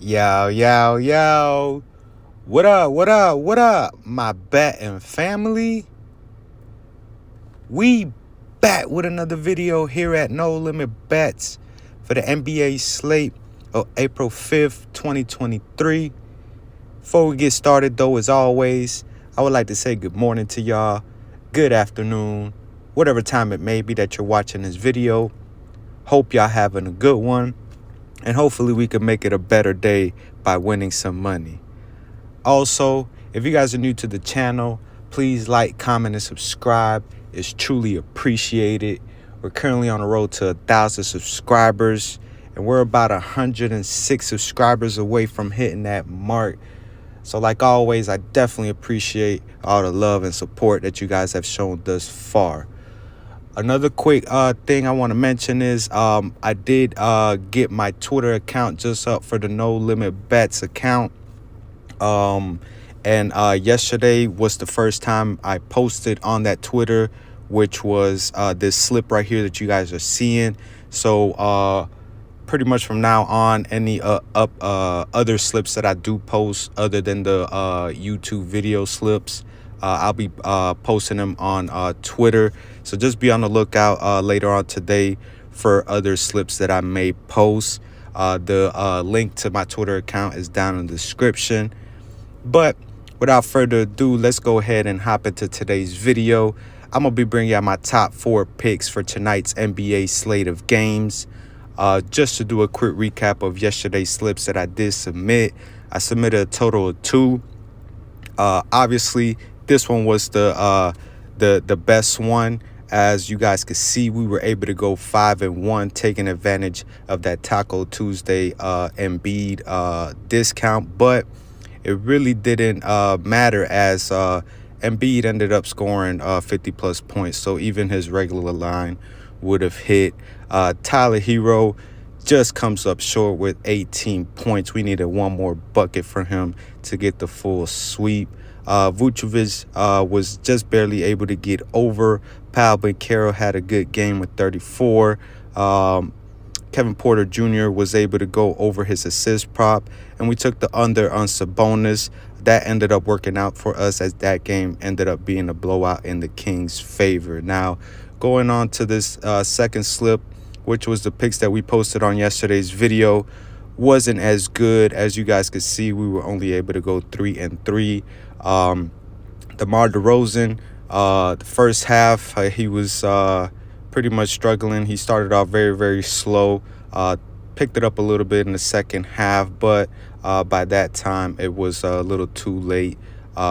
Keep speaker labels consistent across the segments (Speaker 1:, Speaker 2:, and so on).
Speaker 1: Yo, yo, yo. What up, what up, what up, my betting family? We back with another video here at No Limit Bets for the NBA slate of April 5th, 2023. Before we get started, though, as always, I would like to say good morning to y'all, good afternoon, whatever time it may be that you're watching this video. Hope y'all having a good one, and hopefully we can make it a better day by winning some money. Also, if you guys are new to the channel, please like, comment, and subscribe. It's truly appreciated. We're currently on the road to 1,000 subscribers, and we're about 106 subscribers away from hitting that mark. So like always, I definitely appreciate all the love and support that you guys have shown thus far. Another quick thing I want to mention is I did get my Twitter account just up for the No Limit Bets account. And yesterday was the first time I posted on that Twitter, which was this slip right here that you guys are seeing. So pretty much from now on, any other slips that I do post other than the YouTube video slips, I'll be posting them on Twitter. So just be on the lookout later on today for other slips that I may post. The link to my Twitter account is down in the description. But without further ado, let's go ahead and hop into today's video. I'm going to be bringing out my top 4 picks for tonight's NBA slate of games. Just to do a quick recap of yesterday's slips that I did submit. I submitted a total of 2. Obviously, this one was the best one. As you guys could see, we were able to go 5-1, taking advantage of that Taco Tuesday Embiid discount. But it really didn't matter, as Embiid ended up scoring 50-plus points. So even his regular line would have hit. Tyler Hero just comes up short with 18 points. We needed one more bucket for him to get the full sweep. Vucevic was just barely able to get over. Pau Banchero had a good game with 34. Kevin Porter Jr. was able to go over his assist prop, and we took the under on Sabonis. That ended up working out for us, as that game ended up being a blowout in the Kings' favor. Now, going on to this second slip, which was the picks that we posted on yesterday's video, wasn't as good. As you guys could see, we were only able to go 3-3. DeMar DeRozan, the first half, he was pretty much struggling. He started off very, very slow, picked it up a little bit in the second half, but by that time it was a little too late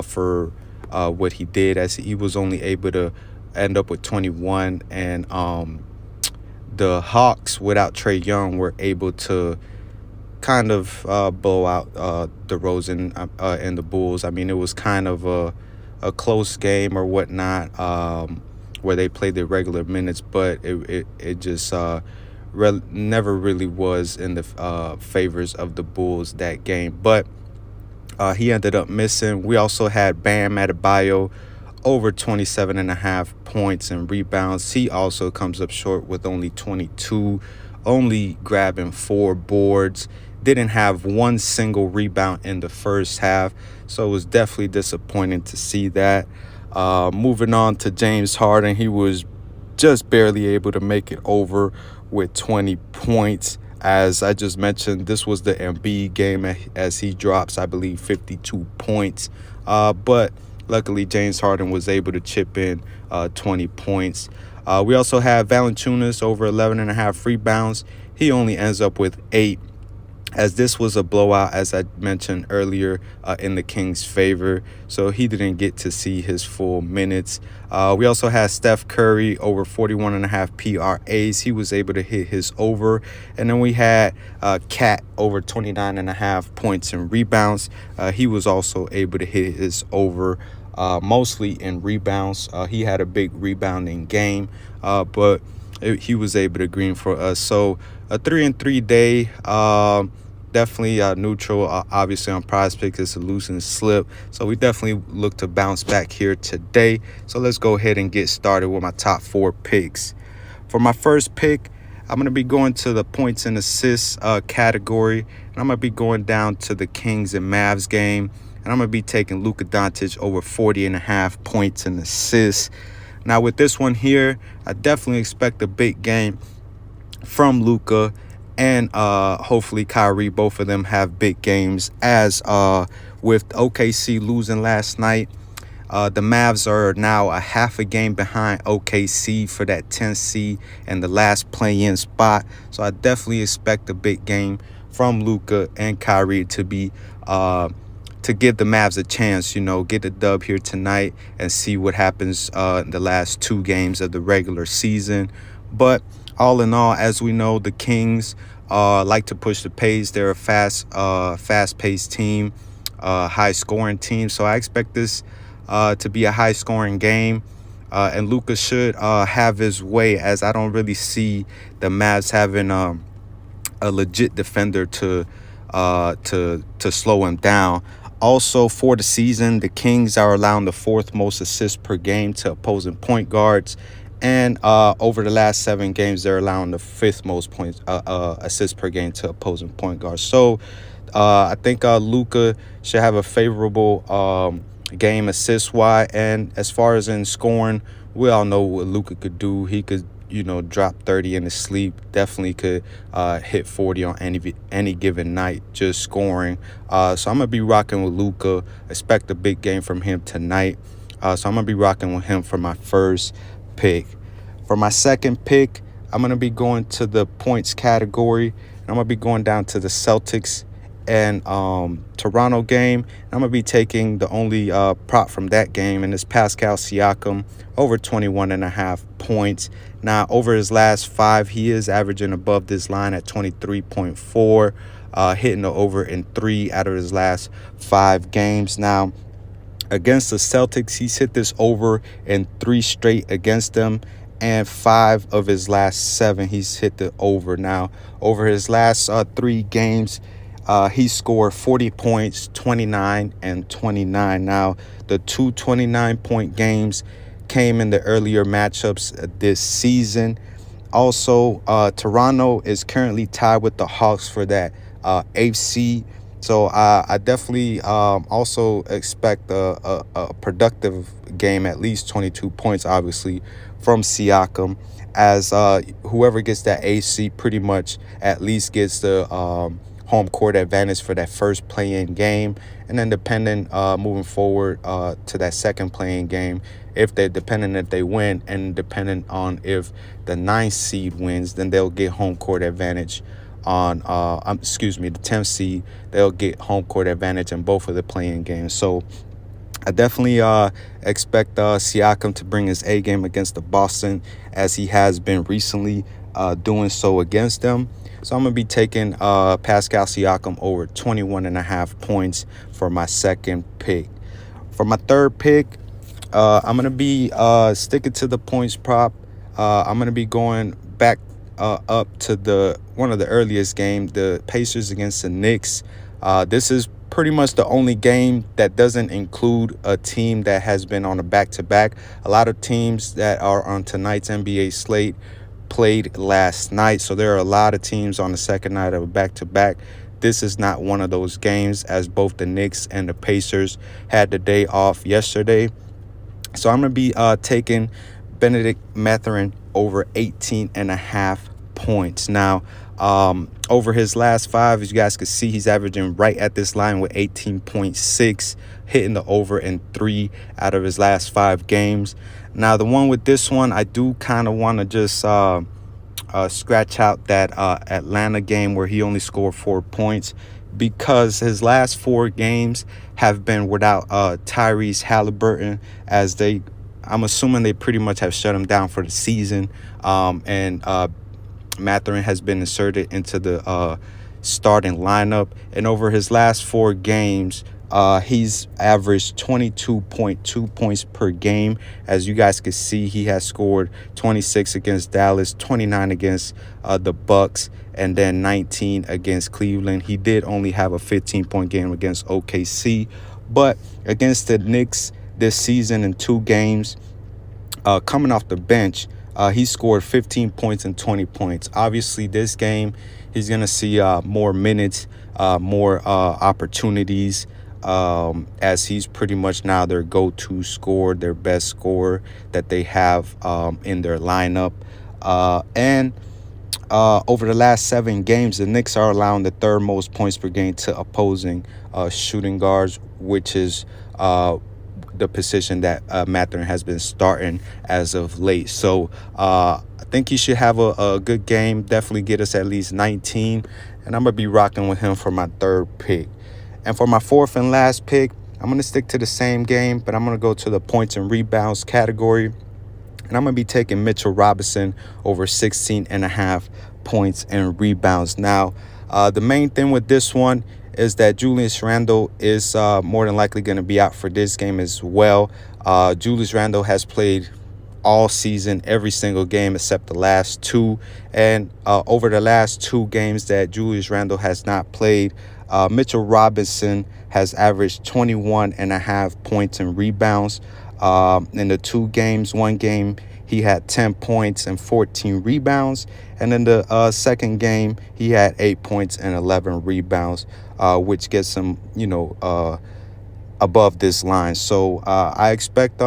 Speaker 1: for what he did, as he was only able to end up with 21. And the Hawks, without Trae Young, were able to kind of blow out DeRozan and the Bulls. I mean, it was kind of a close game or whatnot, where they played their regular minutes, but it just never really was in the favors of the Bulls that game. But he ended up missing. We also had Bam Adebayo over 27.5 points and rebounds. He also comes up short with only 22, only grabbing 4 boards. Didn't have one single rebound in the first half, so it was definitely disappointing to see that. Moving on to James Harden, he was just barely able to make it over with 20 points. As I just mentioned, this was the Embiid game, as he drops, I believe, 52 points. But luckily, James Harden was able to chip in 20 points. We also have Valanciunas over 11.5 rebounds. He only ends up with 8. As this was a blowout, as I mentioned earlier, in the Kings' favor, so he didn't get to see his full minutes. We also had Steph Curry over 41.5 PRAs. He was able to hit his over. And then we had Cat over 29.5 points and rebounds. He was also able to hit his over, mostly in rebounds. He had a big rebounding game, but he was able to green for us. So a 3-3 day. Definitely neutral. Obviously on PrizePicks, it's a losing slip, so we definitely look to bounce back here today. So let's go ahead and get started with my top 4 picks. For my first pick, I'm going to be going to the points and assists category, And I'm going to be going down to the Kings and Mavs game. And I'm going to be taking Luka Doncic over 40.5 points and assists. Now, with this one here, I definitely expect a big game from Luka and hopefully Kyrie. Both of them have big games, as with OKC losing last night. The Mavs are now a half a game behind OKC for that 10th seed and the last play-in spot. So I definitely expect a big game from Luka and Kyrie to be to give the Mavs a chance, get a dub here tonight and see what happens in the last 2 games of the regular season. But all in all, as we know, the Kings like to push the pace. They're a fast-paced team, high-scoring team. So I expect this to be a high-scoring game. And Luka should have his way, as I don't really see the Mavs having a legit defender to slow him down. Also, for the season, the Kings are allowing the 4th most assists per game to opposing point guards. And over the last 7 games, they're allowing the 5th most points assists per game to opposing point guards. So I think Luka should have a favorable game assist-wise. And as far as in scoring, we all know what Luka could do. He could, drop 30 in his sleep. Definitely could hit 40 on any given night, just scoring. So I'm going to be rocking with Luka. Expect a big game from him tonight. So I'm going to be rocking with him for my first pick. For my second pick, I'm going to be going to the points category. And I'm going to be going down to the Celtics and Toronto game. I'm going to be taking the only prop from that game, and it's Pascal Siakam over 21.5 points. Now, over his last 5, he is averaging above this line at 23.4, hitting the over in 3 out of his last 5 games. Now, against the Celtics, he's hit this over in 3 straight against them, and 5 of his last 7, he's hit the over. Now, over his last 3 games, he scored 40 points, 29, and 29. Now, the 2 29-point games came in the earlier matchups this season. Also, Toronto is currently tied with the Hawks for that 8th seed. So I definitely also expect a productive game, at least 22 points, obviously, from Siakam, as whoever gets that 8th seed pretty much at least gets the home court advantage for that first play-in game. And then depending moving forward to that second play-in game, if they win, and depending on if the 9th seed wins, then they'll get home court advantage on the 10th seed. They'll get home court advantage in both of the play-in games. So I definitely expect Siakam to bring his A game against the Boston, as he has been recently doing so against them. So I'm going to be taking Pascal Siakam over 21.5 points for my second pick. For my third pick, I'm going to be sticking to the points prop. I'm going to be going back up to one of the earliest games, the Pacers against the Knicks. This is pretty much the only game that doesn't include a team that has been on a back-to-back. A lot of teams that are on tonight's NBA slate played last night, so there are a lot of teams on the second night of a back-to-back. This is not one of those games, as both the Knicks and the Pacers had the day off yesterday. So I'm going to be taking Benedict Mathurin over 18.5 points. Now, over his last 5, as you guys can see, he's averaging right at this line with 18.6, hitting the over in 3 out of his last 5 games. Now, the one with this one, I do kind of want to just scratch out that Atlanta game where he only scored 4 points, because his last 4 games have been without Tyrese Halliburton, as I'm assuming they pretty much have shut him down for the season. And Mathurin has been inserted into the starting lineup. And over his last 4 games, he's averaged 22.2 points per game. As you guys can see, he has scored 26 against Dallas, 29 against the Bucks, and then 19 against Cleveland. He did only have a 15-point game against OKC. But against the Knicks this season in 2 games, coming off the bench, He scored 15 points and 20 points. Obviously, this game, he's going to see more minutes, more opportunities, as he's pretty much now their go-to scorer, their best scorer that they have in their lineup. And over the last 7 games, the Knicks are allowing the third most points per game to opposing shooting guards, which is the position that Mathurin has been starting as of late. So I think he should have a good game, definitely get us at least 19. And I'm going to be rocking with him for my third pick. And for my fourth and last pick, I'm going to stick to the same game, but I'm going to go to the points and rebounds category. And I'm going to be taking Mitchell Robinson over 16.5 points and rebounds. Now, the main thing with this one is that Julius Randle is more than likely going to be out for this game as well. Julius Randle has played all season, every single game except the last 2. And over the last 2 games that Julius Randle has not played, Mitchell Robinson has averaged 21.5 points and rebounds. In the 2 games, one game he had 10 points and 14 rebounds, and in the second game he had 8 points and 11 rebounds, which gets him, above this line. So I expect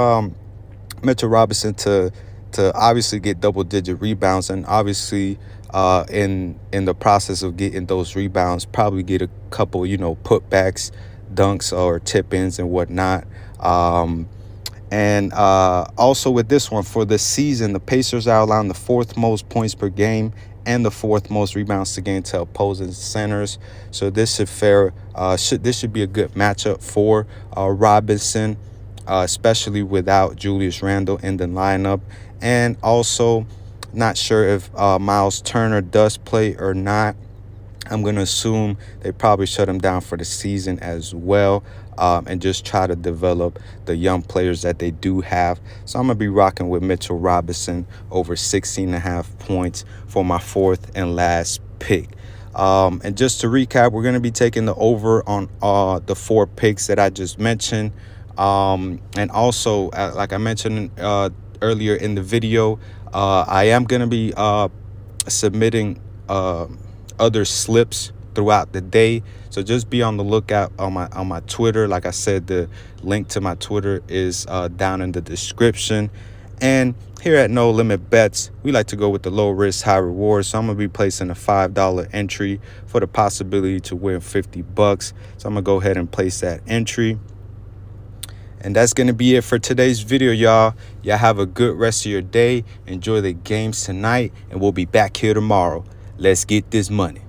Speaker 1: Mitchell Robinson to obviously get double-digit rebounds, and obviously in the process of getting those rebounds, probably get a couple, putbacks, dunks, or tip-ins and whatnot. And also with this one, for the season, the Pacers are allowing the 4th most points per game and the 4th most rebounds to game to opposing centers. So this should be a good matchup for Robinson, especially without Julius Randle in the lineup. And also, not sure if Miles Turner does play or not. I'm going to assume they probably shut him down for the season as well, and just try to develop the young players that they do have. So I'm going to be rocking with Mitchell Robinson over 16.5 points for my 4th and last pick. And just to recap, we're going to be taking the over on the 4 picks that I just mentioned. And also, like I mentioned earlier in the video, I am going to be submitting other slips throughout the day, so just be on the lookout on my Twitter. Like I said, the link to my Twitter is down in the description. And here at No Limit Bets, we like to go with the low risk, high reward. So I'm gonna be placing a $5 entry for the possibility to win $50. So I'm gonna go ahead and place that entry. And that's going to be it for today's video, y'all. Y'all have a good rest of your day. Enjoy the games tonight, and we'll be back here tomorrow. Let's get this money.